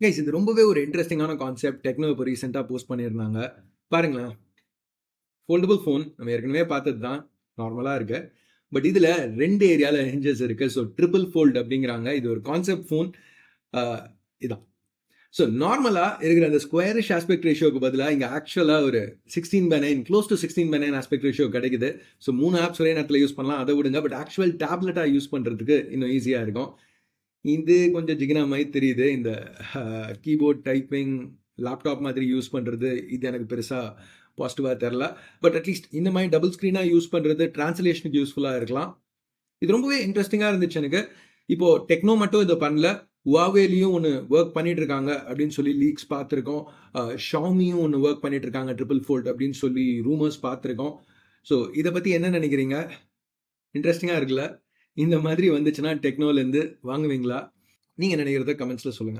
Guys இது ரொம்பவே ஒரு இன்ட்ரெஸ்டிங்கான கான்செப்ட். டெக்னோ இப்போ ரீசெண்டாக போஸ்ட் பண்ணியிருந்தாங்க. பாருங்களேன், ஃபோல்டபுள் ஃபோன் நம்ம ஏற்கனவே பார்த்தது தான், நார்மலாக இருக்கு. பட் இதில் 2 ஏரியாவில் ஹிஞ்சஸ் இருக்கு. ஸோ ட்ரிபிள் ஃபோல்ட் அப்படிங்கிறாங்க. இது ஒரு கான்செப்ட் ஃபோன். இதான். ஸோ நார்மலாக இருக்கிற அந்த ஸ்கொயரிஷ் ஆஸ்பெக்ட் ரேஷியோக்கு பதிலாக இங்கே ஆக்சுவலாக ஒரு 16:9 க்ளோஸ் டு 16:9 ஆஸ்பெக்ட் ரேஷியோ கிடைக்குது. ஸோ 3 ஆப்ஸ் ஒரே நேரத்தில் யூஸ் பண்ணலாம், அதை விடுங்க. பட் ஆக்சுவல் டேப்லெட்டாக யூஸ் பண்ணுறதுக்கு இன்னும் ஈஸியாக இருக்கும். இது கொஞ்சம் ஜிகினா மாதிரி தெரியுது. இந்த கீபோர்ட் டைப்பிங் லேப்டாப் மாதிரி யூஸ் பண்ணுறது இது எனக்கு பெருசாக பாசிட்டிவாக தெரில. பட் அட்லீஸ்ட் இந்த மாதிரி டபுள் ஸ்க்ரீனாக யூஸ் பண்ணுறது டிரான்ஸ்லேஷனுக்கு யூஸ்ஃபுல்லாக இருக்கலாம். இது ரொம்பவே இன்ட்ரெஸ்டிங்காக இருந்துச்சு எனக்கு. இப்போது டெக்னோ மட்டும் இதை பண்ணல, ஹுவாவேலையும் ஒன்று ஒர்க் பண்ணிட்டு இருக்காங்க அப்படின்னு சொல்லி லீக்ஸ் பார்த்துருக்கோம். ஷாமியும் ஒன்று ஒர்க் பண்ணிட்டு இருக்காங்க ட்ரிபிள் ஃபோல்ட் அப்படின்னு சொல்லி ரூமர்ஸ் பார்த்துருக்கோம். ஸோ இதை பற்றி என்ன நினைக்கிறீங்க? இன்ட்ரெஸ்டிங்காக இருக்குல்ல? இந்த மாதிரி வந்துச்சுன்னா டெக்னோலேருந்து வாங்குவீங்களா? நீங்கள் நினைக்கிறத கமெண்ட்ஸில் சொல்லுங்கள்.